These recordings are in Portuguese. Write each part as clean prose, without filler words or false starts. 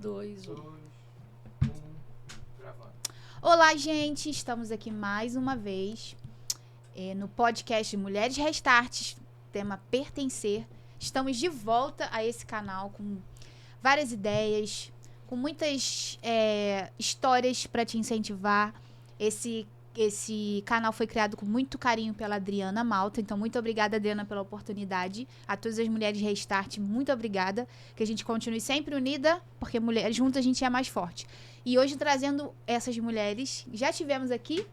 2, 1. Olá, gente. Estamos aqui mais uma vez no podcast Mulheres Restarts, tema Pertencer. Estamos de volta a esse canal com várias ideias, com muitas histórias para te incentivar. Esse canal foi criado com muito carinho pela Adriana Malta, então muito obrigada, Adriana, pela oportunidade. A todas as mulheres Restart, muito obrigada. Que a gente continue sempre unida, porque mulheres juntas a gente é mais forte. E hoje trazendo essas mulheres, já tivemos aqui,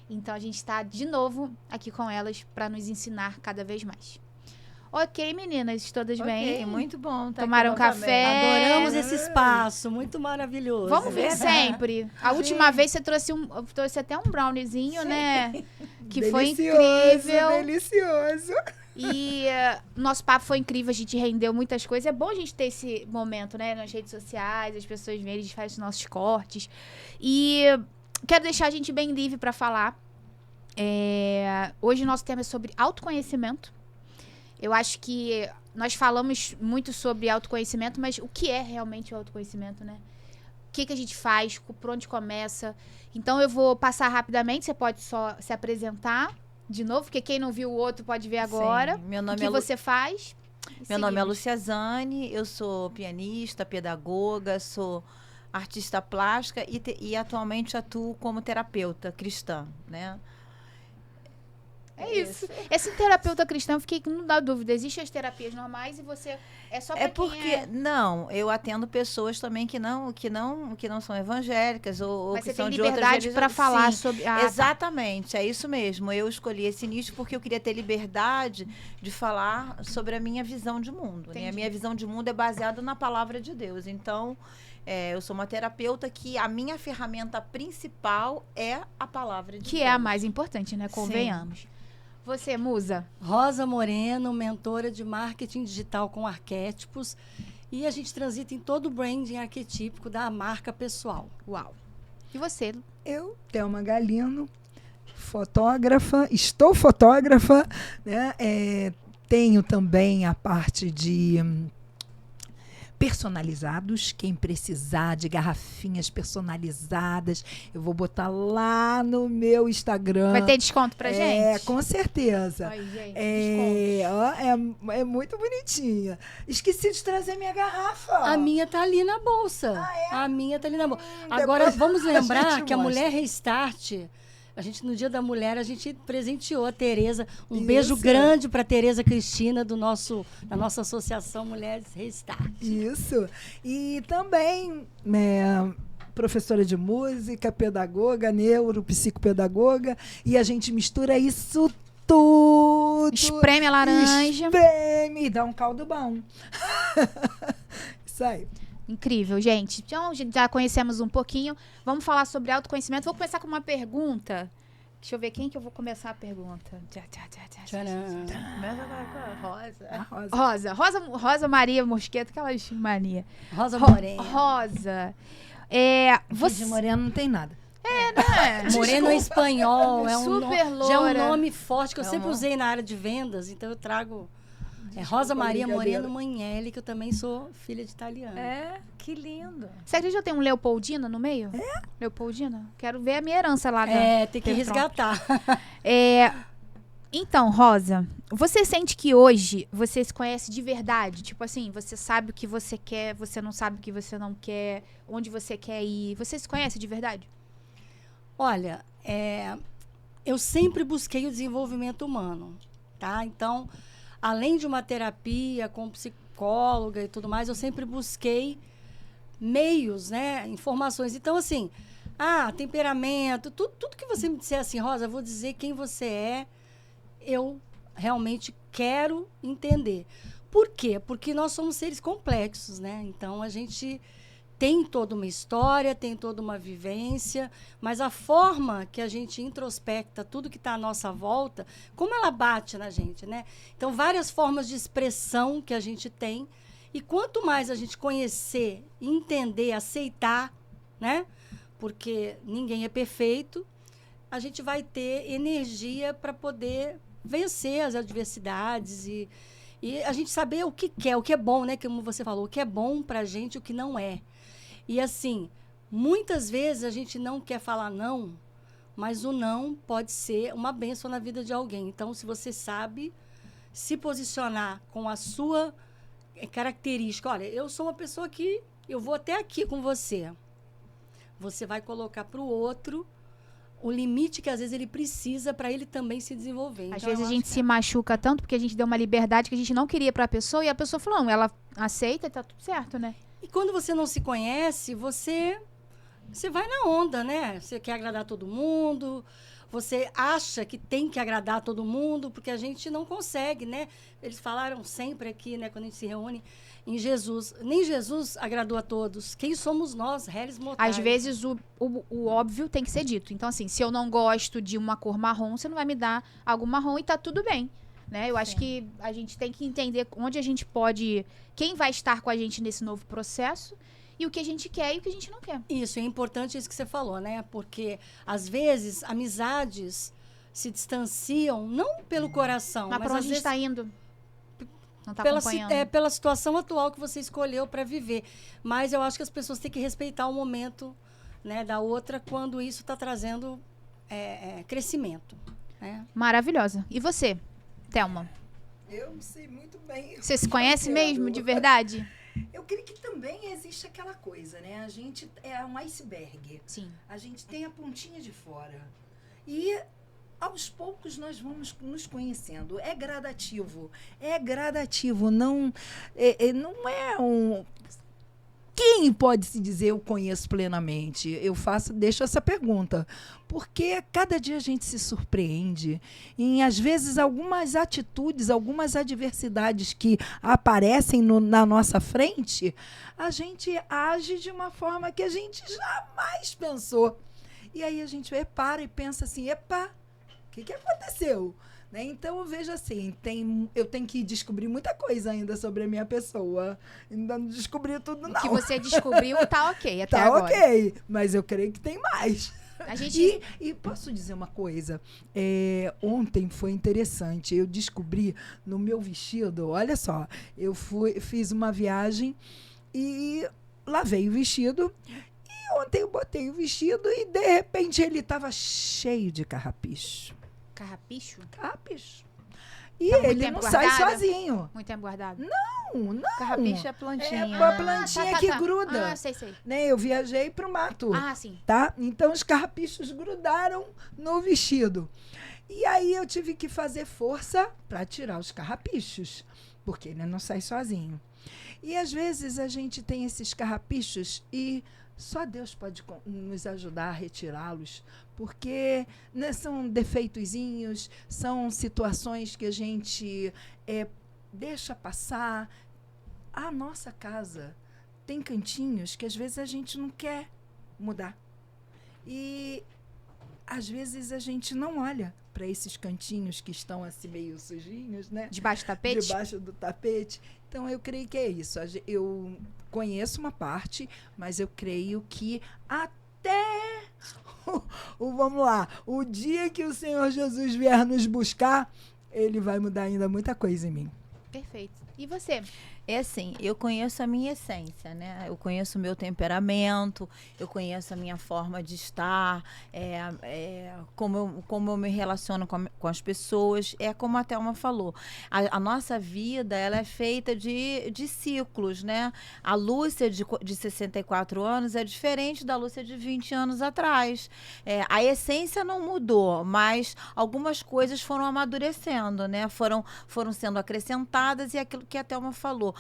então a gente está de novo aqui com elas para nos ensinar cada vez mais. Ok, meninas, todas bem? Muito bom. Tomaram café? Adoramos esse espaço, muito maravilhoso. Vamos vir sempre. A última vez você trouxe até um browniezinho, sim, né? Que delicioso, foi incrível. Delicioso. E nosso papo foi incrível, a gente rendeu muitas coisas. É bom a gente ter esse momento, né? Nas redes sociais, as pessoas verem, a gente faz os nossos cortes. E quero deixar a gente bem livre para falar. Hoje o nosso tema é sobre autoconhecimento. Eu acho que nós falamos muito sobre autoconhecimento, mas o que é realmente o autoconhecimento, né? O que a gente faz, por onde começa. Então eu vou passar rapidamente, você pode só se apresentar de novo, porque quem não viu o outro pode ver agora. Meu nome o que você faz. Meu nome é Lúcia Zani, eu sou pianista, pedagoga, sou artista plástica e atualmente atuo como terapeuta cristã, né? É isso. Esse terapeuta cristão, fiquei com não dá dúvida. Existem as terapias normais e você é só para não, eu atendo pessoas também que não são evangélicas ou mas que você são tem de outras liberdade para falar Sim, sobre exatamente, é isso mesmo. Eu escolhi esse nicho porque eu queria ter liberdade de falar sobre a minha visão de mundo, né? A minha visão de mundo é baseada na palavra de Deus. Então, eu sou uma terapeuta que a minha ferramenta principal é a palavra de Deus. Que é a mais importante, né? Convenhamos. Sim. Você, Musa? Rosa Moreno, mentora de marketing digital com arquétipos. E a gente transita em todo o branding arquetípico da marca pessoal. Uau. E você? Eu, Thelma Galino, fotógrafa, estou fotógrafa, né? Tenho também a parte de personalizados, quem precisar de garrafinhas personalizadas, eu vou botar lá no meu Instagram. Vai ter desconto pra gente? Com certeza. Ai, gente, é muito bonitinha. Esqueci de trazer minha garrafa. A minha tá ali na bolsa. A minha tá ali na bolsa. Agora, vamos lembrar que a Mulher Restart... no Dia da Mulher, a gente presenteou a Tereza. Um beijo grande para Tereza Cristina, da nossa associação Mulheres Restart. Isso. E também, professora de música, pedagoga, neuropsicopedagoga. E a gente mistura isso tudo. Espreme a laranja. Espreme e dá um caldo bom. Isso aí. Incrível, gente. Então, já conhecemos um pouquinho. Vamos falar sobre autoconhecimento. Vou começar com uma pergunta. Deixa eu ver quem que eu vou começar a pergunta. Rosa Maria Mosqueta, aquelas mania. Rosa Moreno. Rosa. Você... De moreno não tem nada. Né? Moreno em espanhol. Super loura. Já é um nome forte que eu sempre usei na área de vendas. Então, eu trago... Rosa Maria Moreno Manhelli, que eu também sou filha de italiano. Que lindo. Você acredita que eu tenho um Leopoldina no meio? Leopoldina? Quero ver a minha herança lá. Tem que resgatar. Então, Rosa, você sente que hoje você se conhece de verdade? Tipo assim, você sabe o que você quer, você não sabe o que você não quer, onde você quer ir. Você se conhece de verdade? Olha, eu sempre busquei o desenvolvimento humano, tá? Então... Além de uma terapia com psicóloga e tudo mais, eu sempre busquei meios, né? Informações. Então, assim, temperamento, tudo que você me disser assim, Rosa, eu vou dizer quem você é, eu realmente quero entender. Por quê? Porque nós somos seres complexos, né? Então, a gente tem toda uma história, tem toda uma vivência, mas a forma que a gente introspecta tudo que está à nossa volta, como ela bate na gente, né? Então, várias formas de expressão que a gente tem, e quanto mais a gente conhecer, entender, aceitar, né? Porque ninguém é perfeito, a gente vai ter energia para poder vencer as adversidades e a gente saber o que quer, o que é bom, né? Como você falou, o que é bom para a gente, o que não é. E assim, muitas vezes a gente não quer falar não, mas o não pode ser uma bênção na vida de alguém. Então, se você sabe se posicionar com a sua característica, olha, eu sou uma pessoa que eu vou até aqui com você. Você vai colocar para o outro o limite que às vezes ele precisa para ele também se desenvolver. Às Então, vezes eu a acho gente que se machuca tanto porque a gente deu uma liberdade que a gente não queria pra pessoa e a pessoa falou, não, ela aceita e tá tudo certo, né? E quando você não se conhece, você vai na onda, né? Você quer agradar todo mundo, você acha que tem que agradar todo mundo, porque a gente não consegue, né? Eles falaram sempre aqui, né, quando a gente se reúne, em Jesus. Nem Jesus agradou a todos. Quem somos nós, réis mortais? Às vezes o óbvio tem que ser dito. Então, assim, se eu não gosto de uma cor marrom, você não vai me dar algo marrom e tá tudo bem. Né? Eu acho que a gente tem que entender onde a gente pode... Quem vai estar com a gente nesse novo processo e o que a gente quer e o que a gente não quer. Isso, é importante isso que você falou, né? Porque, às vezes, amizades se distanciam, não pelo coração, Mas mas pra às onde a gente vezes tá indo? Não tá pela, acompanhando. pela situação atual que você escolheu para viver. Mas eu acho que as pessoas têm que respeitar o momento, né, da outra quando isso está trazendo crescimento. Né? Maravilhosa. E você, Thelma? Eu sei muito bem. Você se conhece Eu mesmo, quero. de verdade? Eu creio que também existe aquela coisa, né? A gente é um iceberg. Sim. A gente tem a pontinha de fora. E aos poucos nós vamos nos conhecendo. É gradativo. É gradativo. Não não é um... Quem pode se dizer eu conheço plenamente? Deixo essa pergunta. Porque cada dia a gente se surpreende em, às vezes, algumas atitudes, algumas adversidades que aparecem na nossa frente, a gente age de uma forma que a gente jamais pensou. E aí a gente para e pensa assim, epa, o que aconteceu? Né? Então, eu vejo assim, eu tenho que descobrir muita coisa ainda sobre a minha pessoa. Ainda não descobri tudo, não. O que você descobriu tá ok até tá agora. ok, mas eu creio que tem mais. A gente... E posso dizer uma coisa? Ontem foi interessante. Eu descobri no meu vestido, olha só, fiz uma viagem e lavei o vestido. E ontem eu botei o vestido e, de repente, ele estava cheio de carrapicho. Carrapicho? Carrapicho. E Tá muito ele tempo não sai guardado? sozinho. Muito tempo guardado. Não. Carrapicho é plantinha. É uma plantinha que gruda. Ah, sei. Né? Eu viajei pro mato. Ah, sim. Tá? Então os carrapichos grudaram no vestido. E aí eu tive que fazer força para tirar os carrapichos, porque ele não sai sozinho. E às vezes a gente tem esses carrapichos e só Deus pode nos ajudar a retirá-los, porque, né, são defeitozinhos, são situações que a gente deixa passar. A nossa casa tem cantinhos que às vezes a gente não quer mudar. E às vezes a gente não olha para esses cantinhos que estão assim meio sujinhos, né? Debaixo do tapete? Debaixo do tapete. Então, eu creio que é isso. Eu conheço uma parte, mas eu creio que até vamos lá, o dia que o Senhor Jesus vier nos buscar, ele vai mudar ainda muita coisa em mim. Perfeito. E você? É assim, eu conheço a minha essência, né? Eu conheço o meu temperamento, eu conheço a minha forma de estar, como eu me relaciono com as pessoas. É como a Thelma falou, a nossa vida, ela é feita de ciclos, né? A Lúcia de 64 anos é diferente da Lúcia de 20 anos atrás. A essência não mudou, mas algumas coisas foram amadurecendo, né? Foram sendo acrescentadas, e aquilo que a Thelma falou.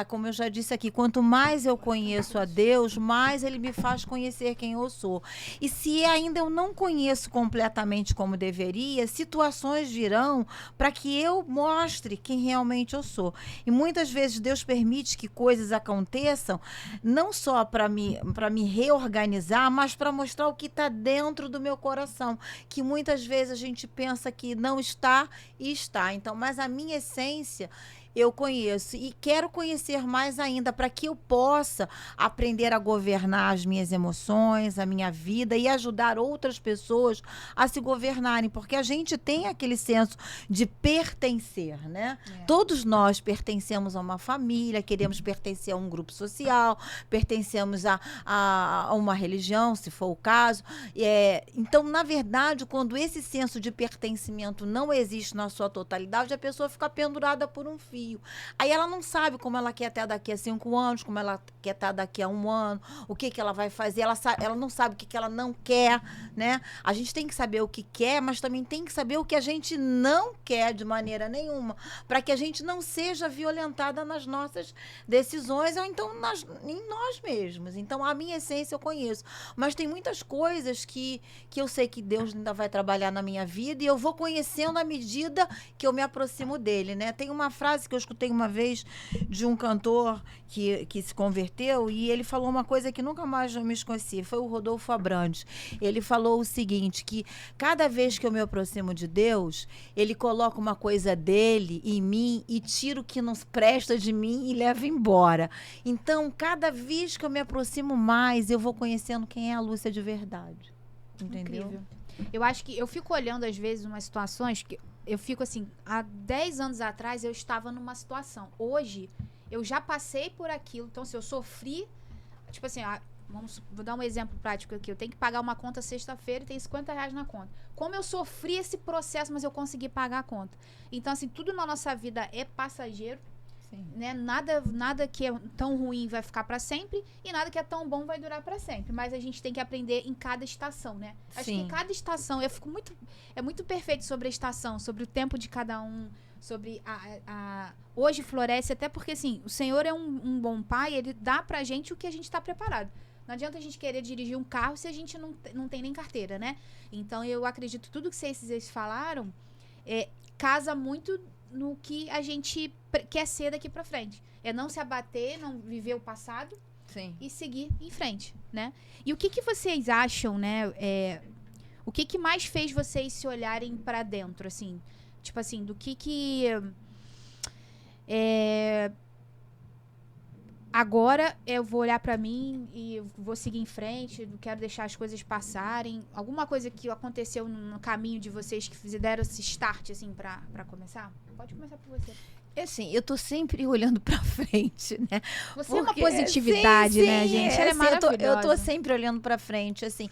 Como eu já disse aqui, quanto mais eu conheço a Deus, mais Ele me faz conhecer quem eu sou. E se ainda eu não conheço completamente como deveria, situações virão para que eu mostre quem realmente eu sou. E muitas vezes Deus permite que coisas aconteçam, não só para me reorganizar, mas para mostrar o que está dentro do meu coração, que muitas vezes a gente pensa que não está e está. Então, mas a minha essência, eu conheço. E quero conhecer mais ainda, para que eu possa aprender a governar as minhas emoções, a minha vida e ajudar outras pessoas a se governarem. Porque a gente tem aquele senso de pertencer, né? Todos nós pertencemos a uma família, queremos pertencer a um grupo social, pertencemos a uma religião, se for o caso. Então, na verdade, quando esse senso de pertencimento não existe na sua totalidade, a pessoa fica pendurada por um fio. Aí ela não sabe como ela quer estar daqui a 5 anos, como ela quer estar daqui a 1 ano, o que ela vai fazer, ela não sabe o que ela não quer, né? A gente tem que saber o que quer, mas também tem que saber o que a gente não quer de maneira nenhuma, para que a gente não seja violentada nas nossas decisões ou então em nós mesmos. Então, a minha essência eu conheço, mas tem muitas coisas que eu sei que Deus ainda vai trabalhar na minha vida e eu vou conhecendo à medida que eu me aproximo dele, né? Tem uma frase que eu escutei uma vez de um cantor que se converteu e ele falou uma coisa que nunca mais eu me esqueci, foi o Rodolfo Abrantes. Ele falou o seguinte, que cada vez que eu me aproximo de Deus, ele coloca uma coisa dele em mim e tira o que não presta de mim e leva embora. Então, cada vez que eu me aproximo mais, eu vou conhecendo quem é a Lúcia de verdade. Entendeu? Incrível. Eu acho que eu fico olhando às vezes umas situações que eu fico assim, há 10 anos atrás eu estava numa situação. Hoje eu já passei por aquilo, então se eu sofri, tipo assim, vou dar um exemplo prático aqui, eu tenho que pagar uma conta sexta-feira e tem R$50 na conta. Como eu sofri esse processo, mas eu consegui pagar a conta. Então assim, tudo na nossa vida é passageiro. Sim. Né? Nada que é tão ruim vai ficar para sempre e nada que é tão bom vai durar para sempre. Mas a gente tem que aprender em cada estação, né? Acho que em cada estação, é muito perfeito sobre a estação, sobre o tempo de cada um, sobre hoje floresce, até porque assim, o Senhor é um bom pai, ele dá pra gente o que a gente tá preparado. Não adianta a gente querer dirigir um carro se a gente não tem nem carteira, né? Então eu acredito tudo que vocês falaram casa muito no que a gente quer ser daqui pra frente. É não se abater, não viver o passado. Sim. E seguir em frente, né? E o que vocês acham, né? O que mais fez vocês se olharem pra dentro, assim? Tipo assim, do que agora eu vou olhar pra mim e vou seguir em frente, não quero deixar as coisas passarem. Alguma coisa que aconteceu no caminho de vocês que deram esse start, assim, pra começar? Pode começar por você. Assim, eu tô sempre olhando pra frente, né? Você é uma positividade, né, gente? Ela é maravilhosa. Eu tô sempre olhando pra frente, assim.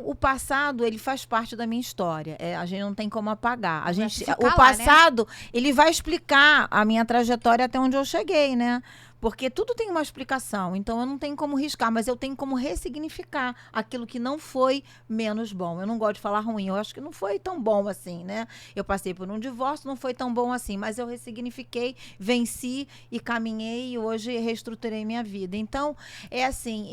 O passado, ele faz parte da minha história. A gente não tem como apagar. O passado, né? Ele vai explicar a minha trajetória até onde eu cheguei, né? Porque tudo tem uma explicação, então eu não tenho como riscar, mas eu tenho como ressignificar aquilo que não foi menos bom. Eu não gosto de falar ruim, eu acho que não foi tão bom assim, né? Eu passei por um divórcio, não foi tão bom assim, mas eu ressignifiquei, venci e caminhei e hoje reestruturei minha vida. Então, assim,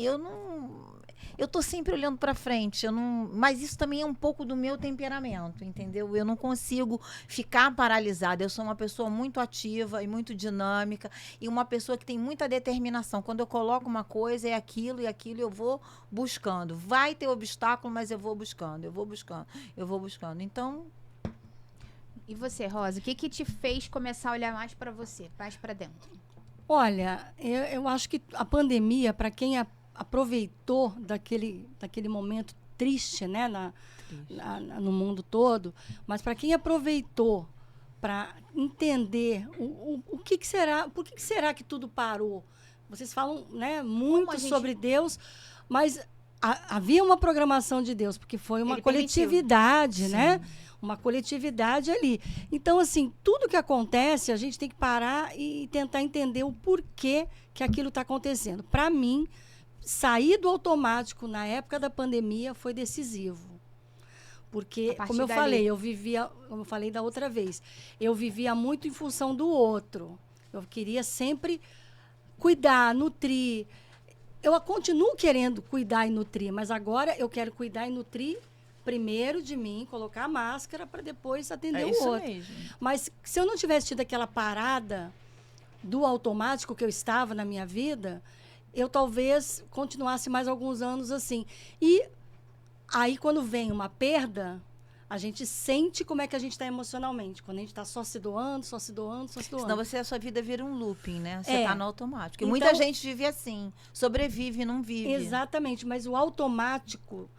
eu tô sempre olhando para frente, mas isso também é um pouco do meu temperamento, entendeu? Eu não consigo ficar paralisada. Eu sou uma pessoa muito ativa e muito dinâmica e uma pessoa que tem muita determinação. Quando eu coloco uma coisa, é aquilo e aquilo eu vou buscando. Vai ter obstáculo, mas eu vou buscando. Então... E você, Rosa, o que te fez começar a olhar mais para você, mais para dentro? Olha, eu acho que a pandemia, para quem aproveitou daquele momento triste, né, no mundo todo, mas para quem aproveitou para entender o que será, por que será que tudo parou? Vocês falam, né, muito sobre Deus, mas havia uma programação de Deus, porque foi uma coletividade, né? Uma coletividade ali. Então, assim, tudo que acontece, a gente tem que parar e tentar entender o porquê que aquilo está acontecendo. Para mim, sair do automático na época da pandemia foi decisivo. Porque, como eu falei, como eu falei da outra vez, eu vivia muito em função do outro. Eu queria sempre cuidar, nutrir. Eu continuo querendo cuidar e nutrir, mas agora eu quero cuidar e nutrir primeiro de mim, colocar a máscara para depois atender o outro. Mesmo. Mas se eu não tivesse tido aquela parada do automático que eu estava na minha vida, eu talvez continuasse mais alguns anos assim. E aí, quando vem uma perda, a gente sente como é que a gente está emocionalmente. Quando a gente está só se doando, só se doando, só se doando. Senão a sua vida vira um looping, né? Você tá no automático. E Então, muita gente vive assim. Sobrevive e não vive. Exatamente, mas o automático,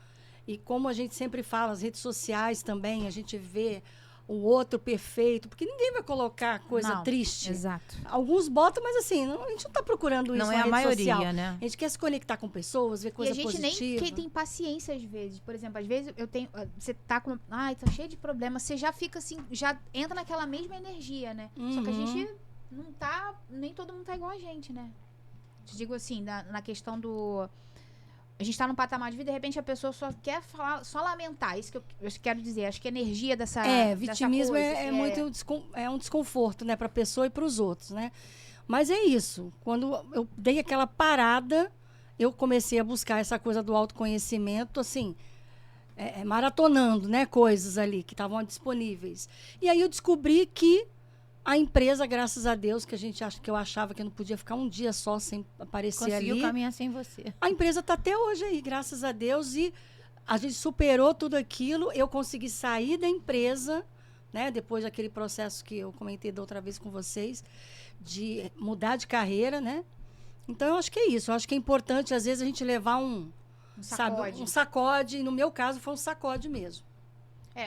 e como a gente sempre fala, as redes sociais também, a gente vê o outro perfeito, porque ninguém vai colocar coisa triste. Exato. Alguns botam, mas assim, a gente não está procurando isso não na é a rede maioria, social. né? A gente quer se conectar com pessoas, ver coisa e a gente positiva. nem tem paciência às vezes. Por exemplo, às vezes eu tenho. Você tá com. Ai, tá cheio de problemas. Você já fica assim, já entra naquela mesma energia, né? Só que a gente não tá. Nem todo mundo tá igual a gente, né? Te digo assim, na questão do. A gente tá num patamar de vida, de repente a pessoa só quer falar, só lamentar. Isso que eu quero dizer. Acho que a energia dessa. Vitimismo dessa coisa, é muito um desconforto, né, para a pessoa e para os outros, né? Mas é isso. Quando eu dei aquela parada, eu comecei a buscar essa coisa do autoconhecimento, assim, maratonando, né, coisas ali que estavam disponíveis. E aí eu descobri que a empresa, graças a Deus, que eu achava que eu não podia ficar um dia só sem aparecer ali. Conseguiu caminhar sem você. A empresa está até hoje aí, graças a Deus, e a gente superou tudo aquilo. Eu consegui sair da empresa, né, depois daquele processo que eu comentei da outra vez com vocês, de mudar de carreira, né? Então, eu acho que é isso. Eu acho que é importante, às vezes, a gente levar um sacode. E no meu caso, foi um sacode mesmo.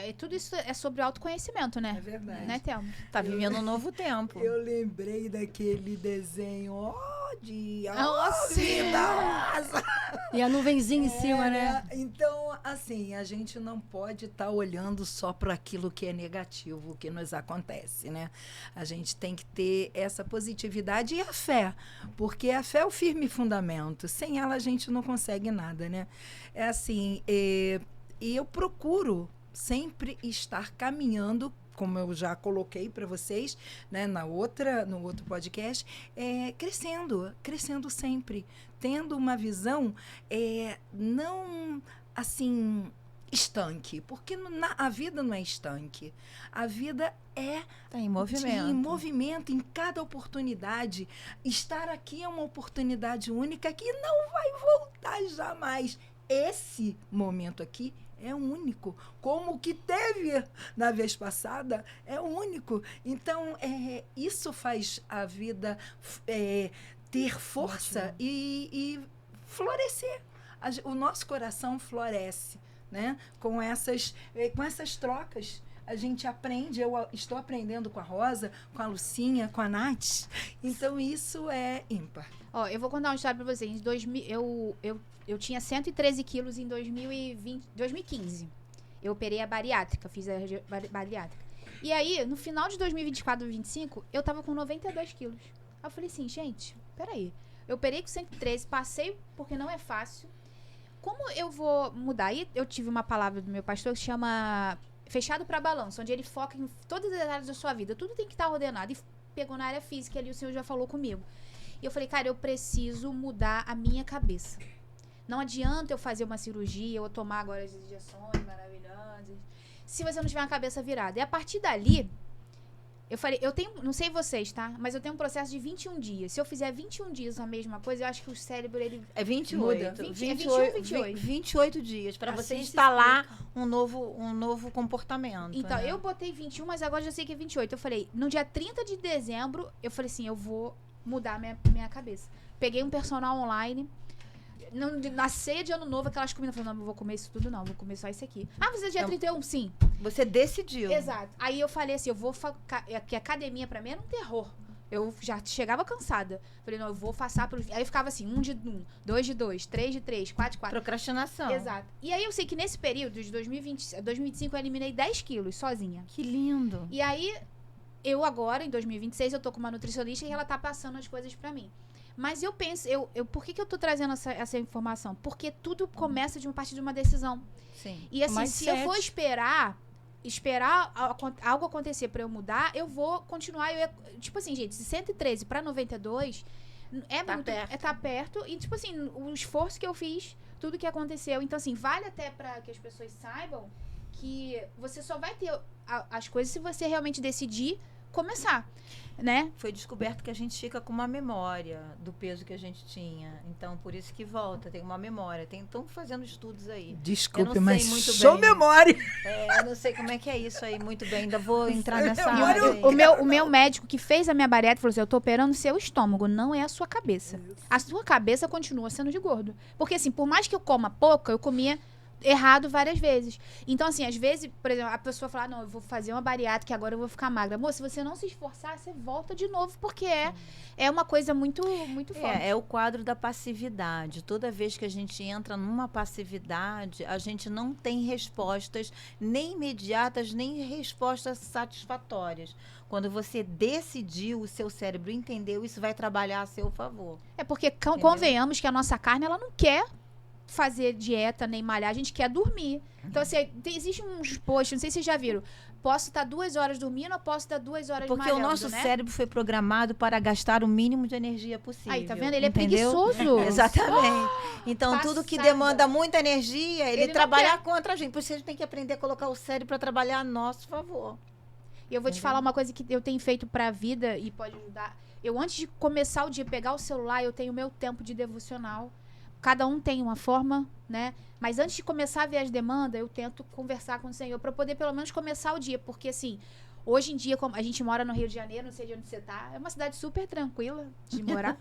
E tudo isso é sobre autoconhecimento, né? É verdade. Né, Thelma? Tá vivendo um novo tempo. Eu lembrei daquele desenho, vida! E a nuvenzinha em cima, né? Então, assim, a gente não pode estar olhando só para aquilo que é negativo, que nos acontece, né? A gente tem que ter essa positividade e a fé, porque a fé é o firme fundamento. Sem ela, a gente não consegue nada, né? É assim, e eu procuro sempre estar caminhando, como eu já coloquei para vocês, né, no outro podcast, crescendo sempre, tendo uma visão não assim estanque, porque a vida não é estanque, a vida tá em movimento. Em movimento, em cada oportunidade. Estar aqui é uma oportunidade única que não vai voltar jamais. Esse momento aqui é único. Como o que teve na vez passada é único. Então, isso faz a vida ter força e florescer. O nosso coração floresce, né? Com essas trocas. A gente aprende, eu estou aprendendo com a Rosa, com a Lucinha, com a Nath. Então, isso é ímpar. Eu vou contar uma história para vocês. Eu tinha 113 quilos em 2015. Eu operei a bariátrica, fiz a bariátrica. E aí, no final de 2024, 2025, eu tava com 92 quilos. Aí eu falei assim, gente, peraí. Eu operei com 113, passei porque não é fácil. Como eu vou mudar? E eu tive uma palavra do meu pastor que chama Fechado para Balanço, onde ele foca em todas as áreas da sua vida. Tudo tem que estar ordenado. E pegou na área física, ali o Senhor já falou comigo. E eu falei, cara, eu preciso mudar a minha cabeça. Não adianta eu fazer uma cirurgia ou tomar agora as injeções maravilhosas se você não tiver uma cabeça virada. E a partir dali, eu falei, eu tenho, não sei vocês, tá? Mas eu tenho um processo de 21 dias. Se eu fizer 21 dias a mesma coisa, eu acho que o cérebro, ele... É 28. Muda. 28 dias, para você Assim instalar um novo comportamento. Então, né? eu botei 21, mas agora já sei que é 28. Eu falei, no dia 30 de dezembro, eu falei assim, eu vou mudar minha cabeça. Peguei um personal online... Na ceia de ano novo, aquelas comidas, eu falei, não vou comer isso tudo não, vou comer só isso aqui. Ah, você é dia 31? Sim. Você decidiu. Exato. Aí eu falei assim, que academia pra mim era um terror. Eu já chegava cansada. Falei, não, eu vou passar pelo... Aí eu ficava assim, 1 de 1, 2 de 2, 3 de 3, 4 de 4. Procrastinação. Exato. E aí eu sei que nesse período de 2025 eu eliminei 10 quilos sozinha. Que lindo. E aí, eu agora, em 2026, eu tô com uma nutricionista e ela tá passando as coisas pra mim. Mas eu penso, por que eu tô trazendo essa informação? Porque tudo começa de uma partir de uma decisão. Sim. E assim, se eu for esperar algo acontecer pra eu mudar, eu vou continuar. Tipo assim, gente, de 113 pra 92 tá perto. E tipo assim, o esforço que eu fiz, tudo que aconteceu. Então assim, vale até pra que as pessoas saibam que você só vai ter as coisas se você realmente decidir começar, né? Foi descoberto que a gente fica com uma memória do peso que a gente tinha. Então, por isso que volta, tem uma memória. Estão fazendo estudos aí. Desculpe, Eu não mas sei muito sou bem. memória. Eu não sei como é que é isso aí muito bem. Ainda vou entrar nessa memória área aí. O meu médico que fez a minha bariátrica falou assim, eu tô operando seu estômago, não é a sua cabeça. A sua cabeça continua sendo de gordo. Porque assim, por mais que eu coma pouco, eu comia errado várias vezes. Então, assim, às vezes, por exemplo, a pessoa fala, não, eu vou fazer uma bariátrica, agora eu vou ficar magra. Moça, se você não se esforçar, você volta de novo, porque é uma coisa muito, muito forte. É o quadro da passividade. Toda vez que a gente entra numa passividade, a gente não tem respostas nem imediatas, nem respostas satisfatórias. Quando você decidiu, o seu cérebro entendeu, isso vai trabalhar a seu favor. É porque convenhamos que a nossa carne, ela não quer fazer dieta nem malhar, a gente quer dormir. Então, assim, existe uns posts, não sei se vocês já viram. Posso estar 2 horas dormindo ou posso estar 2 horas Porque malhando, o nosso né? cérebro foi programado para gastar o mínimo de energia possível. Aí, tá vendo? Ele entendeu? é preguiçoso. Exatamente. Então, tudo que Passada. demanda muita energia, Ele ele não trabalha quer. contra a gente. Por isso a gente tem que aprender a colocar o cérebro para trabalhar a nosso favor. E eu vou te falar uma coisa que eu tenho feito pra vida e pode ajudar. Eu, antes de começar o dia, pegar o celular, eu tenho meu tempo de devocional. Cada um tem uma forma, né? Mas antes de começar a ver as demandas, eu tento conversar com o Senhor pra poder pelo menos começar o dia. Porque, assim, hoje em dia, como a gente mora no Rio de Janeiro, não sei de onde você tá, é uma cidade super tranquila de morar,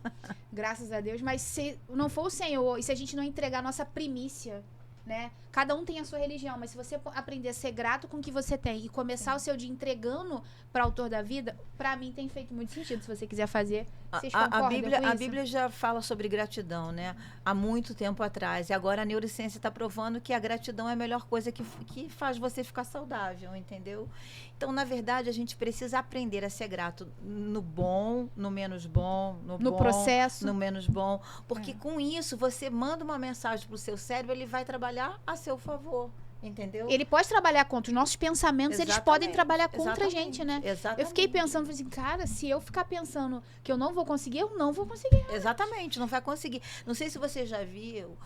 graças a Deus. Mas se não for o Senhor, e se a gente não entregar a nossa primícia, né? Cada um tem a sua religião, mas se você aprender a ser grato com o que você tem e começar o seu dia entregando para o autor da vida, para mim tem feito muito sentido. Se você quiser fazer, vocês concordam A Bíblia, com a isso? Bíblia já fala sobre gratidão, né? Há muito tempo atrás. E agora a neurociência está provando que a gratidão é a melhor coisa que faz você ficar saudável, entendeu? Então, na verdade, a gente precisa aprender a ser grato no bom, no menos bom, no bom, processo. no menos bom. Porque com isso, você manda uma mensagem para o seu cérebro, ele vai trabalhar a seu favor. Entendeu? Ele pode trabalhar contra os nossos pensamentos, eles podem trabalhar contra a gente, né? Exatamente. Eu fiquei pensando, falei assim, cara, se eu ficar pensando que eu não vou conseguir, eu não vou conseguir. Exatamente, não vai conseguir. Não sei se você já viu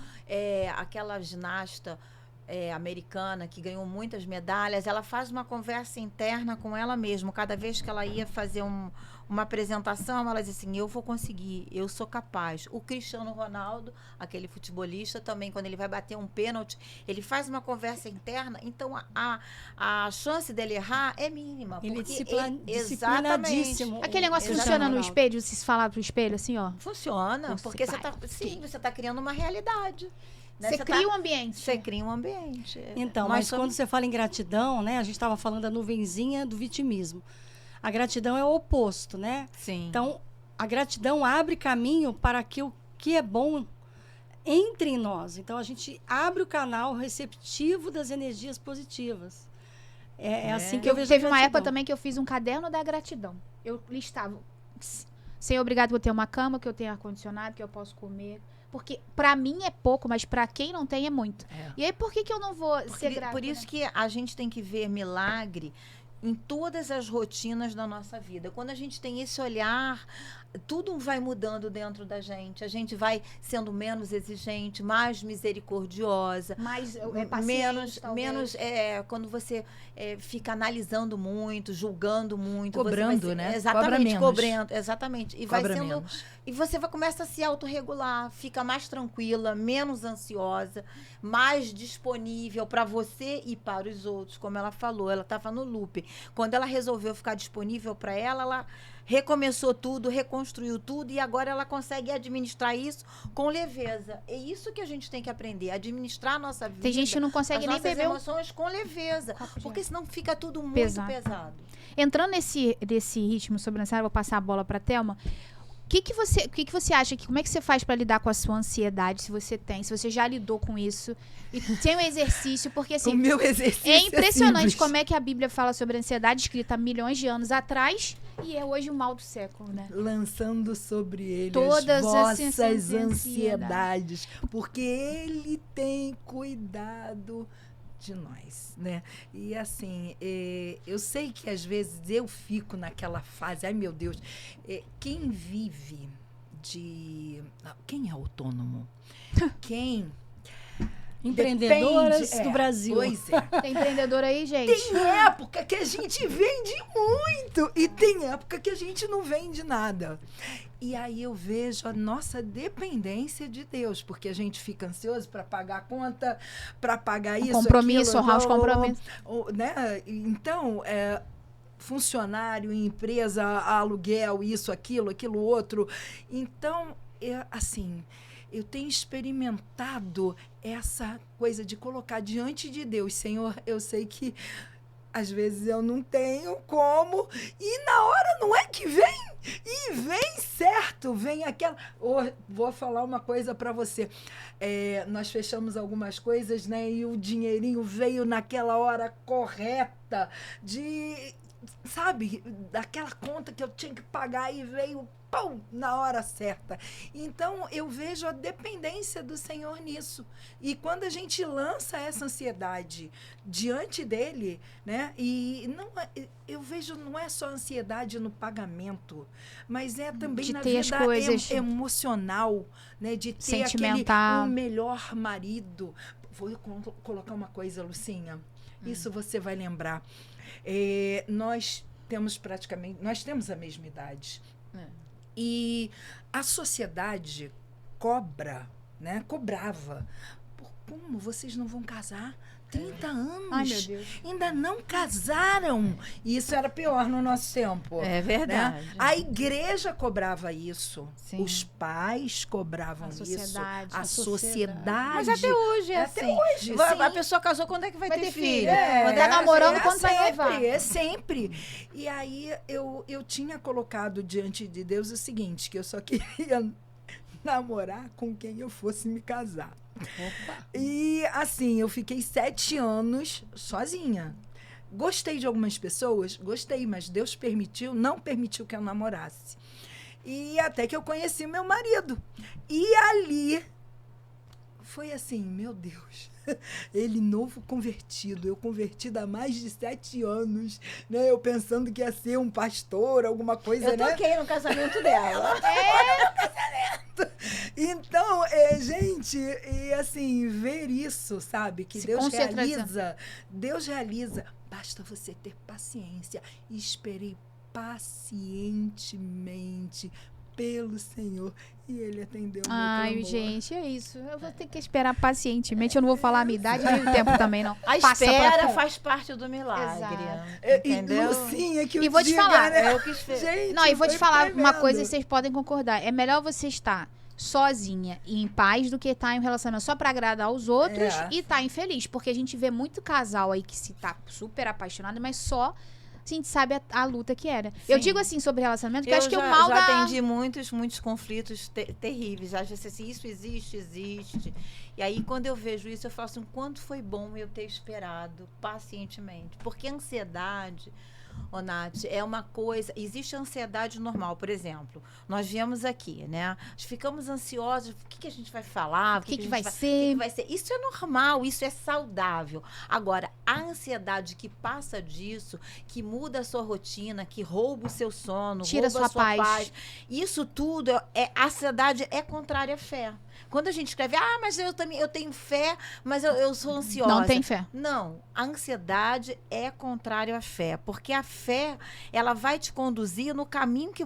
aquela ginasta americana que ganhou muitas medalhas, ela faz uma conversa interna com ela mesma. Cada vez que ela ia fazer uma apresentação, ela diz assim, eu vou conseguir, eu sou capaz. O Cristiano Ronaldo, aquele futebolista, também, quando ele vai bater um pênalti, ele faz uma conversa interna, então a chance dele errar é mínima. Ele é exatamente. disciplinadíssimo. Aquele negócio Cristiano funciona no Ronaldo. espelho, se falar pro espelho, assim, ó. Funciona, Você porque vai. você está criando uma realidade. Né? Você cria um ambiente. Você cria um ambiente. Então, mas quando você fala em gratidão, né? A gente estava falando da nuvenzinha do vitimismo. A gratidão é o oposto, né? Sim. Então, a gratidão abre caminho para que o que é bom entre em nós. Então, a gente abre o canal receptivo das energias positivas. É assim que eu vejo a Teve uma gratidão. época também que eu fiz um caderno da gratidão. Eu listava, Senhor, obrigado por ter uma cama, que eu tenho ar-condicionado, que eu posso comer. Porque pra mim é pouco, mas pra quem não tem é muito. E aí, por que eu não vou ser grata? Por isso que a gente tem que ver milagre em todas as rotinas da nossa vida. Quando a gente tem esse olhar, tudo vai mudando dentro da gente. A gente vai sendo menos exigente, mais misericordiosa. Mais paciente, menos quando você fica analisando muito, julgando muito. Cobrando, você vai né? Exatamente, Cobra cobrando. Exatamente. E vai sendo... menos. E você começa a se autorregular, fica mais tranquila, menos ansiosa, mais disponível para você e para os outros. Como ela falou, ela estava no loop. Quando ela resolveu ficar disponível para ela recomeçou tudo, reconstruiu tudo e agora ela consegue administrar isso com leveza. É isso que a gente tem que aprender, administrar a nossa vida. Tem gente que não consegue nem beber emoções com leveza, porque senão fica tudo muito pesado. Entrando nesse ritmo sobrancelhar, vou passar a bola para Thelma. O que você acha? Como é que você faz para lidar com a sua ansiedade, se você já lidou com isso? E tem um exercício, porque assim... O meu exercício é impressionante simples. como é que a Bíblia fala sobre ansiedade, escrita há milhões de anos atrás, e é hoje o mal do século, né? Lançando sobre ele todas as vossas as ansiedades, porque ele tem cuidado de nós, né? E assim, eu sei que às vezes eu fico naquela fase, ai meu Deus, quem vive quem é autônomo? Quem Empreendedoras do Brasil. Pois é. Tem empreendedor aí, gente? Tem época que a gente vende muito e tem época que a gente não vende nada. E aí eu vejo a nossa dependência de Deus, porque a gente fica ansioso para pagar a conta, para pagar isso, compromisso, aquilo, honrar os compromissos. né? Então, funcionário, empresa, aluguel, isso, aquilo outro. Então, assim, eu tenho experimentado essa coisa de colocar diante de Deus, Senhor, eu sei que às vezes eu não tenho como, e na hora não é que vem, e vem certo, vem aquela... Vou falar uma coisa para você, nós fechamos algumas coisas, né, e o dinheirinho veio naquela hora correta, sabe, daquela conta que eu tinha que pagar e veio... Pum, na hora certa. Então, eu vejo a dependência do Senhor nisso. E quando a gente lança essa ansiedade diante dele, né? E eu vejo, não é só ansiedade no pagamento, mas é também de na ter vida as coisas emocional, né? De ter sentimental. o melhor marido. Vou colocar uma coisa, Lucinha. Isso você vai lembrar. Nós temos a mesma idade. E a sociedade cobrava. Como vocês não vão casar? 30 anos. Ai, meu Deus. Ainda não casaram. E isso era pior no nosso tempo. É verdade. Né? A igreja cobrava isso. Sim. Os pais cobravam A sociedade. isso. A sociedade. Mas até hoje é Até assim. hoje, A sim. pessoa casou, quando é que vai ter filho? Quando tá namorando, quando vai noivar. É sempre. E aí eu tinha colocado diante de Deus o seguinte, que eu só queria namorar com quem eu fosse me casar. Opa. E assim, eu fiquei 7 anos sozinha. Gostei de algumas pessoas? Gostei, mas Deus não permitiu que eu namorasse. E até que eu conheci meu marido. E ali foi assim, meu Deus, ele novo convertido, eu convertida há mais de 7 anos, né? Eu pensando que ia ser um pastor, alguma coisa, Eu né? toquei no casamento dela. Então, gente, e assim, ver isso, sabe? Que Se Deus concentra- Deus realiza. Basta você ter paciência. E esperei pacientemente pelo Senhor. E Ele atendeu o meu Ai, clamor. gente, é isso. Eu vou ter que esperar pacientemente. Eu não vou falar a minha idade nem o tempo também, não. A Passa espera pra- faz parte do milagre. Exato. Entendeu? Lucinha, que E eu vou te diga, falar, né? Eu que espero. Gente, Não, e vou te foi falar uma tremendo. coisa e vocês podem concordar. É melhor você estar sozinha e em paz do que estar em um relacionamento só pra agradar os outros e estar infeliz. Porque a gente vê muito casal aí que se tá super apaixonado, mas só a gente sabe a luta que era. Eu Sim. digo assim sobre relacionamento, que eu Eu acho que já, o mal já da... atendi muitos conflitos terríveis. Acho assim, isso existe. E aí, quando eu vejo isso, eu falo assim, quanto foi bom eu ter esperado pacientemente. Porque a ansiedade, Nath, é uma coisa... Existe a ansiedade normal, por exemplo. Nós viemos aqui, né? Nós ficamos ansiosos. O que a gente vai falar? O que a gente vai O que ser? vai ser? Isso é normal, isso é saudável. Agora, a ansiedade que passa disso, que muda a sua rotina, que rouba o seu sono, Tira rouba sua a sua paz. isso tudo, a ansiedade é contrária à fé. Quando a gente escreve, mas eu tenho fé, mas eu sou ansiosa. Não tem fé. Não, a ansiedade é contrária à fé, porque a fé, ela vai te conduzir no caminho que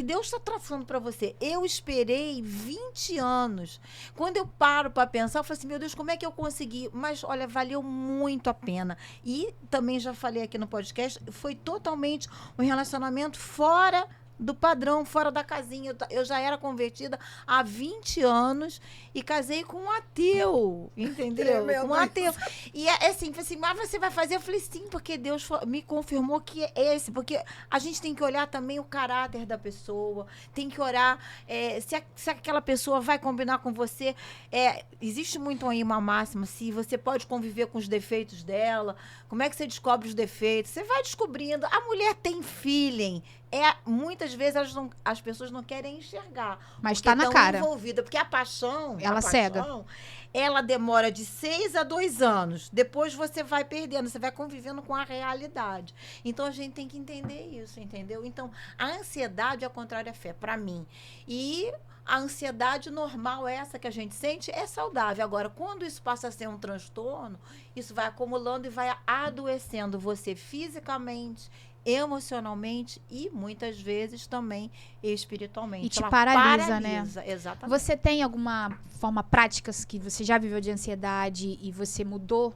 Deus está traçando para você. Eu esperei 20 anos. Quando eu paro para pensar, eu falo assim, meu Deus, como é que eu consegui? Mas, olha, valeu muito a pena. E também já falei aqui no podcast, foi totalmente um relacionamento fora do padrão, fora da casinha. Eu já era convertida há 20 anos e casei com um ateu, entendeu? Um ateu. E assim, mas você vai fazer? Eu falei, sim, porque Deus me confirmou que é esse, porque a gente tem que olhar também o caráter da pessoa, tem que olhar se aquela pessoa vai combinar com você. Existe muito aí uma máxima, se você pode conviver com os defeitos dela, como é que você descobre os defeitos? Você vai descobrindo. A mulher tem feeling. Muitas vezes as pessoas não querem enxergar. Mas tá na cara. Envolvida, porque a paixão, Ela cega. Ela demora de 6 a 2 anos. Depois você vai perdendo, você vai convivendo com a realidade. Então a gente tem que entender isso, entendeu? Então a ansiedade é contrária à fé, para mim. E a ansiedade normal, essa que a gente sente, é saudável. Agora, quando isso passa a ser um transtorno, isso vai acumulando e vai adoecendo você fisicamente, emocionalmente e muitas vezes também espiritualmente. E te Ela paralisa, né? Exatamente. Você tem alguma forma prática que você já viveu de ansiedade e você mudou?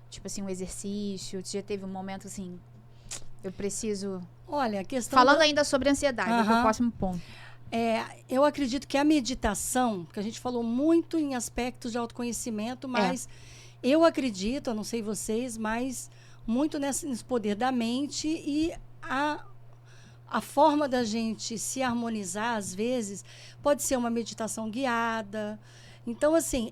Tipo assim, um exercício? Você já teve um momento assim, eu preciso... Olha, a questão... Falando ainda sobre ansiedade, é o próximo ponto. Eu acredito que a meditação, que a gente falou muito em aspectos de autoconhecimento, mas eu acredito, eu não sei vocês, mas muito nesse poder da mente e a forma da gente se harmonizar, às vezes, pode ser uma meditação guiada. Então, assim,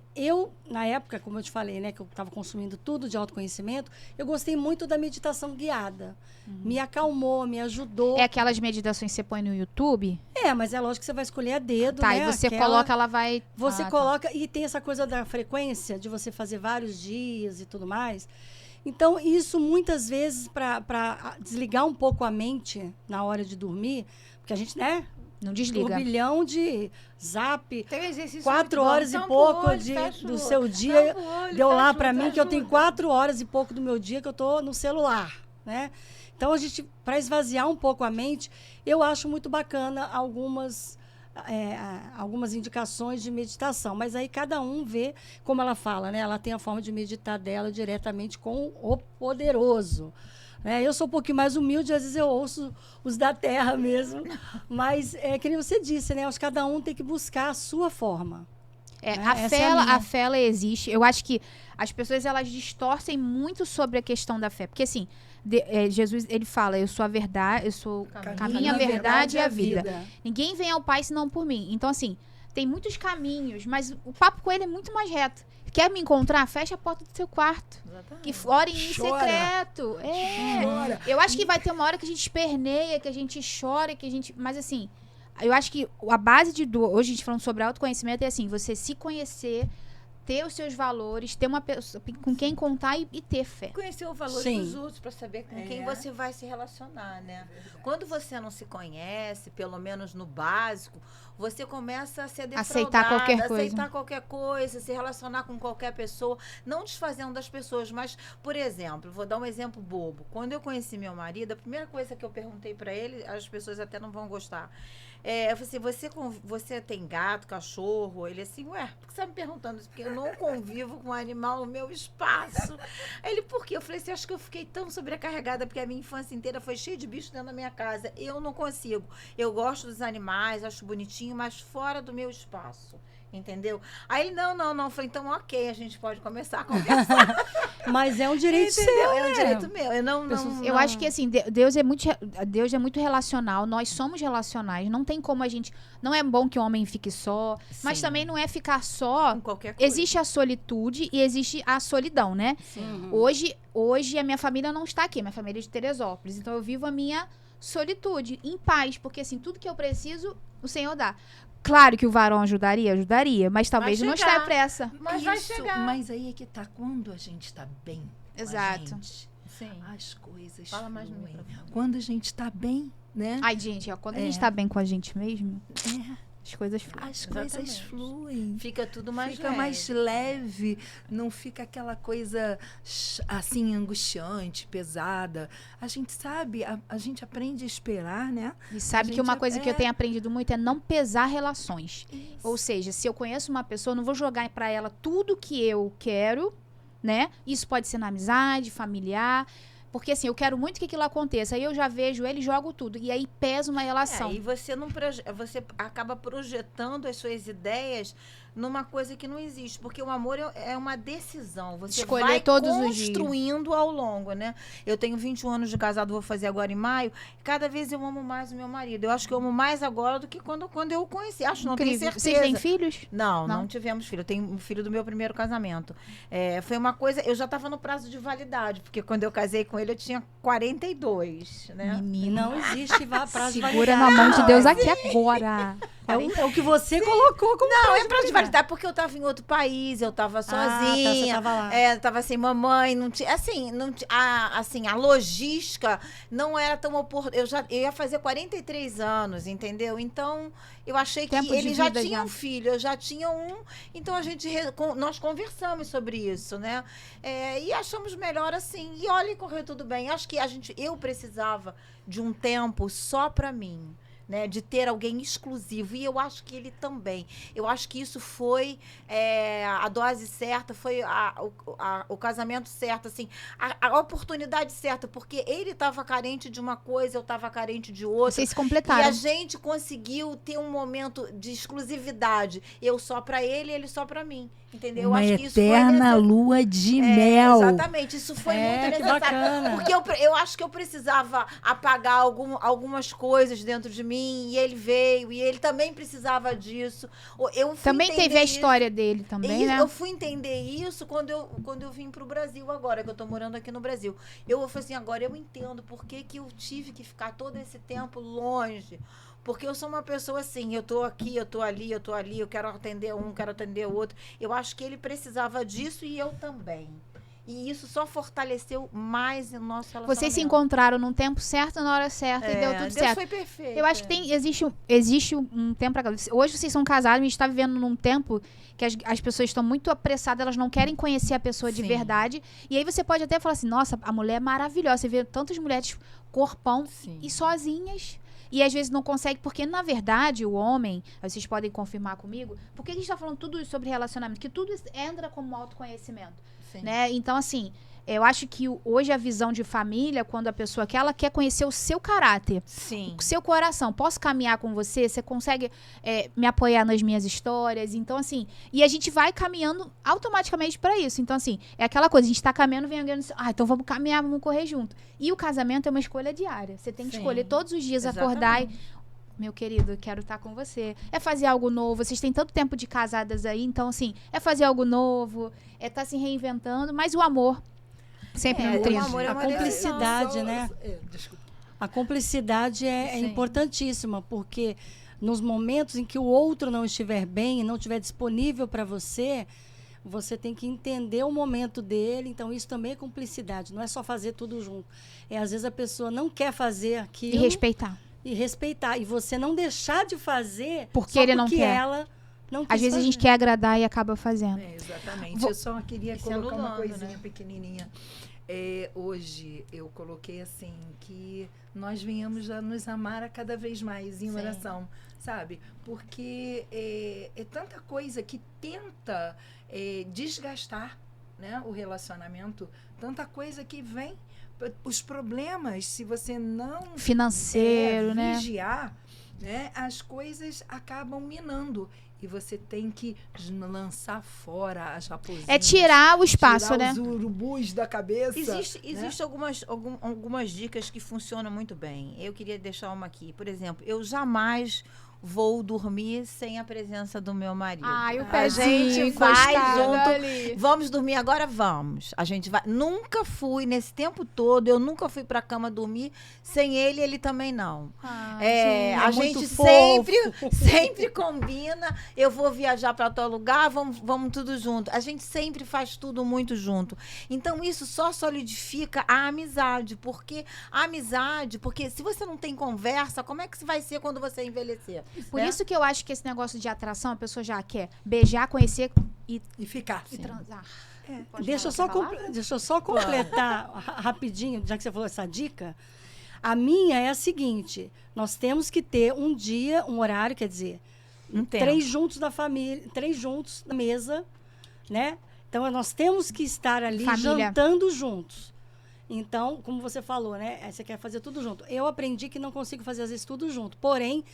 na época, como eu te falei, né, que eu estava consumindo tudo de autoconhecimento, eu gostei muito da meditação guiada. Me acalmou, me ajudou. É aquelas meditações que você põe no YouTube? Mas é lógico que você vai escolher a dedo, tá, né? E você coloca, ela vai... Você coloca, e tem essa coisa da frequência, de você fazer vários dias e tudo mais. Então, isso muitas vezes, para desligar um pouco a mente na hora de dormir, porque a gente, né? Não desliga. Turbilhão de zap, Tem exercício 4 muito bom. horas e Tampa pouco o olho, do seu dia. Deu lá para mim que eu tenho 4 horas e pouco do meu dia que eu tô no celular, né? Então, a gente, para esvaziar um pouco a mente, eu acho muito bacana algumas indicações de meditação. Mas aí cada um vê, como ela fala, né? Ela tem a forma de meditar dela diretamente com o poderoso. Eu sou um pouquinho mais humilde, às vezes eu ouço os da terra mesmo. Mas, que nem você disse, né? Acho que cada um tem que buscar a sua forma. A fé, ela existe. Eu acho que as pessoas, elas distorcem muito sobre a questão da fé. Porque, assim, Jesus, ele fala, eu sou a verdade, eu sou o caminho, a verdade e a vida. Ninguém vem ao Pai senão por mim. Então, assim, tem muitos caminhos, mas o papo com ele é muito mais reto. Quer me encontrar? Fecha a porta do seu quarto. Exatamente. Que ore em secreto. Chora. Eu acho que vai ter uma hora que a gente esperneia, que a gente chora, que a gente... Mas, assim, eu acho que a base hoje a gente falando sobre autoconhecimento é assim, você se conhecer, ter os seus valores, ter uma pessoa com quem contar e ter fé. Conhecer o valor dos outros para saber com quem você vai se relacionar, né? Quando você não se conhece, pelo menos no básico, você começa a ser aceitar qualquer coisa, se relacionar com qualquer pessoa, não desfazendo das pessoas, mas, por exemplo, vou dar um exemplo bobo. Quando eu conheci meu marido, a primeira coisa que eu perguntei para ele, as pessoas até não vão gostar, eu falei assim, você tem gato, cachorro? Ele assim, por que você tá me perguntando isso? Porque eu não convivo com um animal no meu espaço. Aí ele, por quê? Eu falei assim, acho que eu fiquei tão sobrecarregada, porque a minha infância inteira foi cheia de bichos dentro da minha casa. Eu não consigo. Eu gosto dos animais, acho bonitinho, mas fora do meu espaço. Entendeu? Aí ele, não. Eu falei, então, ok, a gente pode começar a conversar. Mas é um direito seu, É um direito meu. Eu acho que, assim, Deus é muito relacional. Nós somos relacionais. Não tem como a gente... Não é bom que o homem fique só. Sim. Mas também não é ficar só. Com qualquer coisa. Existe a solitude e existe a solidão, né? Sim. Hoje a minha família não está aqui. Minha família é de Teresópolis. Então, eu vivo a minha solitude, em paz. Porque, assim, tudo que eu preciso, o Senhor dá. Claro que o varão ajudaria, mas talvez não está pressa. Mas vai chegar. Mas aí é que tá, quando a gente está bem. Exato. Sim. As coisas Fala mais no fluem. microfone. Quando a gente está bem, né? Ai, gente, quando a gente está bem com a gente mesmo, as coisas fluem. As coisas fluem. Fica tudo mais Fica leve. mais leve, não fica aquela coisa assim angustiante, pesada. A gente sabe, a gente aprende a esperar, né? E sabe que uma coisa que eu tenho aprendido muito é não pesar relações. Isso. Ou seja, se eu conheço uma pessoa, eu não vou jogar pra ela tudo que eu quero, né? Isso pode ser na amizade, familiar. Porque, assim, eu quero muito que aquilo aconteça. Aí eu já vejo ele e jogo tudo. E aí pesa uma relação. E você acaba projetando as suas ideias numa coisa que não existe. Porque o amor é uma decisão. Você escolher vai todos os dias. Construindo ao longo, né? Eu tenho 21 anos de casado, vou fazer agora em maio. Cada vez eu amo mais o meu marido. Eu acho que eu amo mais agora do que quando eu o conheci. Acho, não tenho certeza. Vocês têm filhos? Não tivemos filho. Eu tenho um filho do meu primeiro casamento. Foi uma coisa... Eu já estava no prazo de validade. Porque quando eu casei com ele, eu tinha 42, né? Menina, não existe prazo de validade. Segura na mão de Deus aqui agora. É o que você colocou como Não, prazo é prazo de pegar. validade porque eu tava em outro país, eu tava tá, sozinha. você tava lá. Tava sem mamãe, não tinha, assim, a logística não era tão oportuna. Eu ia fazer 43 anos, entendeu? Então, eu achei que Tempo de ele já vida tinha já. um filho, eu já tinha um. Então, nós conversamos sobre isso, né? E achamos melhor assim. E olha, correu tudo bem. Acho que eu precisava de um tempo só pra mim. Né, de ter alguém exclusivo. E eu acho que ele também. Eu acho que isso foi a dose certa, foi o casamento certo, assim, a oportunidade certa, porque ele estava carente de uma coisa, eu estava carente de outra. Vocês se E completaram. a gente conseguiu ter um momento de exclusividade. Eu só para ele só para mim. Entendeu? Uma eu acho que isso foi eterna lua de mel. Exatamente, isso foi muito que necessário. bacana. Porque eu acho que eu precisava apagar algumas coisas dentro de mim, e ele veio, e ele também precisava disso. Eu fui Também teve entender a isso. história dele também, né? Eu fui entender isso quando eu vim pro Brasil agora, que eu tô morando aqui no Brasil. Eu falei assim, agora eu entendo por que eu tive que ficar todo esse tempo longe. Porque eu sou uma pessoa assim, eu tô aqui, eu tô ali, eu quero atender um, quero atender o outro. Eu acho que ele precisava disso e eu também. E isso só fortaleceu mais o nosso relacionamento. Vocês se encontraram num tempo certo, na hora certa, e deu tudo Deus certo. foi perfeito. Eu acho que existe um tempo pra cada. Hoje vocês são casados, a gente tá vivendo num tempo que as pessoas estão muito apressadas, elas não querem conhecer a pessoa de Sim. verdade. E aí você pode até falar assim, nossa, a mulher é maravilhosa. Você vê tantas mulheres corpão Sim. e sozinhas. E às vezes não consegue, porque na verdade o homem, vocês podem confirmar comigo, por que a gente tá falando tudo isso sobre relacionamento? Que tudo isso entra como autoconhecimento. Sim. Né? Então, assim, eu acho que hoje a visão de família, quando a pessoa quer, ela quer conhecer o seu caráter, Sim. o seu coração. Posso caminhar com você? Você consegue me apoiar nas minhas histórias? Então, assim, e a gente vai caminhando automaticamente pra isso. Então, assim, é aquela coisa, a gente tá caminhando, vem alguém, então vamos caminhar, vamos correr junto. E o casamento é uma escolha diária. Você tem que Sim. escolher todos os dias, Exatamente. acordar e... Meu querido, quero estar com você. É fazer algo novo. Vocês têm tanto tempo de casadas aí, então, assim, é fazer algo novo, é estar se reinventando, mas o amor sempre o nutrindo. amor é A uma cumplicidade, Só- né? Desculpa. A cumplicidade é Sim. importantíssima, porque nos momentos em que o outro não estiver bem e não estiver disponível para você, você tem que entender o momento dele. Então, isso também é cumplicidade. Não é só fazer tudo junto. Às vezes, a pessoa não quer fazer aquilo E respeitar. e respeitar. E você não deixar de fazer Porque só ele não porque quer. ela não quis Às vezes a gente fazer. quer agradar e acaba fazendo. Exatamente. Eu só queria E se colocar uma anulando, coisinha né? pequenininha. Hoje eu coloquei assim que nós venhamos a nos amar a cada vez mais em Sim. oração, sabe? Porque é tanta coisa que tenta desgastar, né, o relacionamento, tanta coisa que vem, os problemas, se você não Financeiro, né? vigiar, né, as coisas acabam minando. E você tem que lançar fora as raposinhas. É tirar o espaço, tirar né? os urubus da cabeça. Existe algumas dicas que funcionam muito bem. Eu queria deixar uma aqui. Por exemplo, eu jamais vou dormir sem a presença do meu marido. Ai, o A pezinho gente vai encostado junto. ali. Vamos dormir agora? Vamos. A gente vai. Nunca fui, nesse tempo todo, eu nunca fui pra cama dormir sem ele também não. é A muito gente fofo. sempre combina. Eu vou viajar para tal lugar, vamos tudo junto. A gente sempre faz tudo muito junto. Então, isso só solidifica a amizade. Porque se você não tem conversa, como é que vai ser quando você envelhecer? Por né? isso que eu acho que esse negócio de atração, a pessoa já quer beijar, conhecer E ficar. e transar. Pode Deixa eu, falar só essa palavra? deixa eu só completar rapidinho, já que você falou essa dica. A minha é a seguinte: nós temos que ter um dia, um horário, quer dizer, Entendo. 3 juntos da família, 3 juntos na mesa, né? Então, nós temos que estar ali Família. jantando juntos. Então, como você falou, né? Você quer fazer tudo junto. Eu aprendi que não consigo fazer, às vezes, tudo junto. Porém,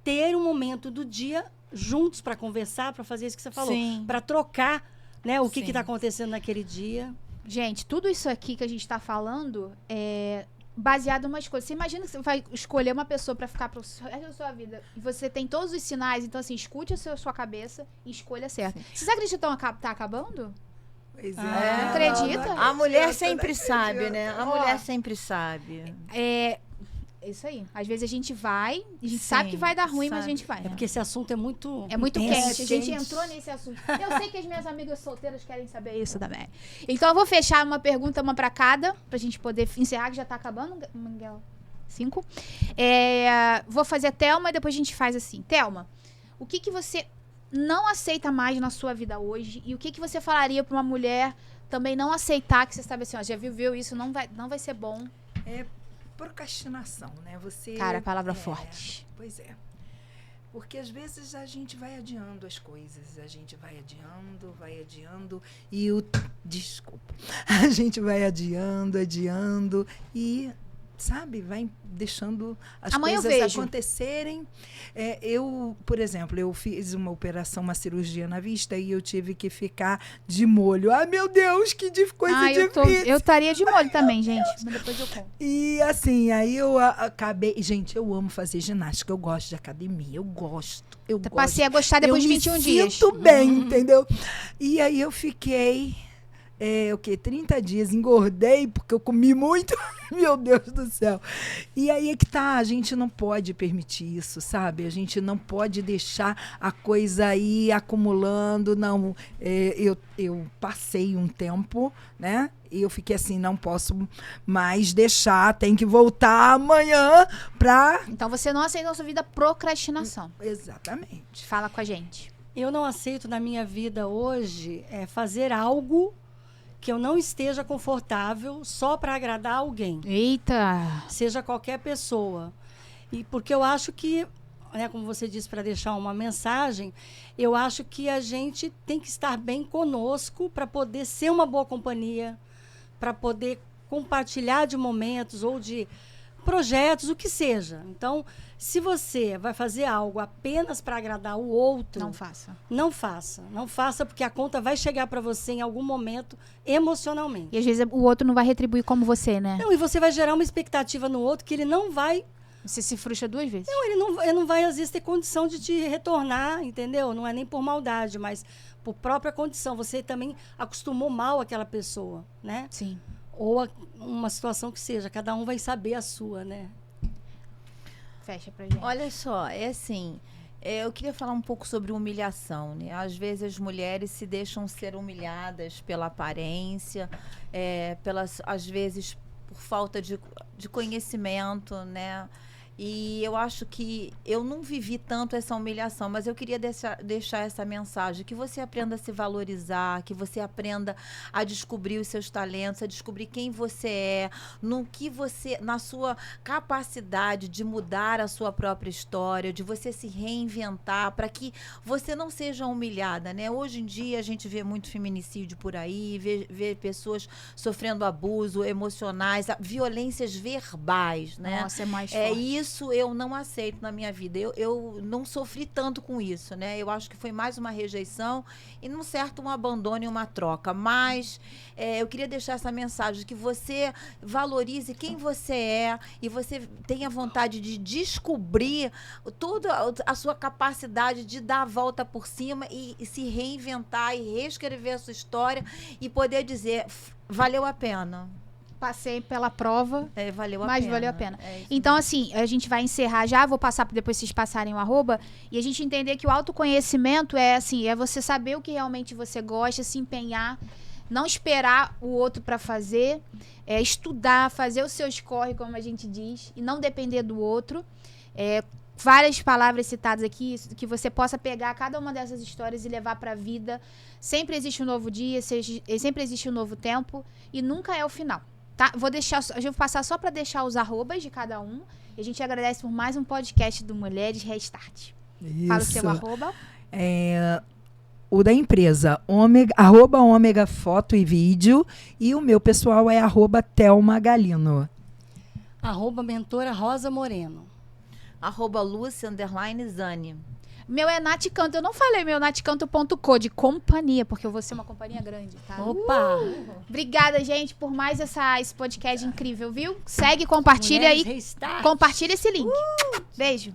ter um momento do dia juntos para conversar, para fazer isso que você falou. Sim. Para trocar, né? O que Sim. está acontecendo naquele dia. Gente, tudo isso aqui que a gente tá falando é baseado em umas coisas. Você imagina que você vai escolher uma pessoa pra ficar pro resto da sua vida. E você tem todos os sinais. Então, assim, escute a sua cabeça e escolha certa. Vocês acreditam que tá acabando? Pois Ah, acredita? A mulher sempre acredito, sabe, né? A Ó. mulher sempre sabe. Isso aí. Às vezes a gente vai, a gente Sim, sabe que vai dar ruim, mas a sabe. gente vai. É né? porque esse assunto é muito... É muito intenso, quente. A gente entrou nesse assunto. Eu sei que as minhas amigas solteiras querem saber isso também. Então eu vou fechar uma pergunta, uma pra cada, pra gente poder encerrar, que já tá acabando, Miguel. 5. Vou fazer a Thelma e depois a gente faz assim. Thelma, o que você não aceita mais na sua vida hoje? E o que você falaria pra uma mulher também não aceitar, que você sabe assim, ó, já viveu isso, não vai ser bom? Procrastinação, né? Você... Cara, palavra forte. Pois é. Porque às vezes a gente vai adiando as coisas, a gente vai adiando e Desculpa. A gente vai adiando e, sabe, vai deixando as Amanhã coisas acontecerem. Por exemplo, eu fiz uma operação, uma cirurgia na vista e eu tive que ficar de molho. Ai, meu Deus, que coisa difícil. Eu estaria de molho também, gente. Mas depois eu conto. E assim, aí eu acabei... Gente, eu amo fazer ginástica, eu gosto de academia, eu gosto. Passei a gostar depois de 21 dias. Eu me sinto bem, entendeu? E aí eu fiquei... 30 dias, engordei porque eu comi muito, meu Deus do céu. E aí é que tá, a gente não pode permitir isso, sabe? A gente não pode deixar a coisa aí acumulando, não. Eu passei um tempo, né? E eu fiquei assim, não posso mais deixar, tem que voltar amanhã pra... Então você não aceita na sua vida procrastinação. Exatamente. Fala com a gente. Eu não aceito na minha vida hoje fazer algo que eu não esteja confortável só para agradar alguém. Eita! Seja qualquer pessoa. E porque eu acho que, né, como você disse, para deixar uma mensagem, eu acho que a gente tem que estar bem conosco para poder ser uma boa companhia, para poder compartilhar de momentos ou de projetos, o que seja. Então, se você vai fazer algo apenas para agradar o outro... Não faça. Não faça. Não faça, porque a conta vai chegar para você em algum momento emocionalmente. E às vezes o outro não vai retribuir como você, né? Não, e você vai gerar uma expectativa no outro que ele não vai... Você se frustra 2 vezes. Não, ele não vai, às vezes, ter condição de te retornar, entendeu? Não é nem por maldade, mas por própria condição. Você também acostumou mal aquela pessoa, né? Sim. Ou uma situação que seja. Cada um vai saber a sua, né? Fecha pra gente. Olha só, é assim, eu queria falar um pouco sobre humilhação, né? Às vezes as mulheres se deixam ser humilhadas pela aparência, às vezes por falta de conhecimento, né? E eu acho que eu não vivi tanto essa humilhação, mas eu queria deixar essa mensagem, que você aprenda a se valorizar, que você aprenda a descobrir os seus talentos, a descobrir quem você é, na sua capacidade de mudar a sua própria história, de você se reinventar, para que você não seja humilhada, né? Hoje em dia a gente vê muito feminicídio por aí, vê pessoas sofrendo abuso emocionais, violências verbais, né? Nossa, é mais forte. Isso eu não aceito na minha vida. Eu não sofri tanto com isso, né? Eu acho que foi mais uma rejeição e, num certo, um abandono e uma troca. Mas eu queria deixar essa mensagem, que você valorize quem você é e você tenha vontade de descobrir toda a sua capacidade de dar a volta por cima e se reinventar e reescrever a sua história e poder dizer, valeu a pena. Passei pela prova, valeu a mas pena. valeu a pena. Então, assim, a gente vai encerrar já, vou passar para depois vocês passarem o @, e a gente entender que o autoconhecimento é você saber o que realmente você gosta, se empenhar, não esperar o outro para fazer, estudar, fazer o seu score, como a gente diz, e não depender do outro. Várias palavras citadas aqui, que você possa pegar cada uma dessas histórias e levar para a vida. Sempre existe um novo dia, sempre existe um novo tempo, e nunca é o final. Tá? Eu vou passar só para deixar os @ de cada um. E a gente agradece por mais um podcast do Mulheres Restart. Isso. Fala o seu @. O da empresa, @Ômega Foto e Vídeo. E o meu pessoal é @Thelma Galino. @Mentora Rosa Moreno. @Lucy_Zani. Meu é Nath Canto. Eu não falei meu natcanto.co de companhia, porque eu vou ser uma companhia grande, tá? Opa! Obrigada, gente, por mais esse podcast incrível, viu? Segue, compartilha aí. Compartilha esse link. Beijo.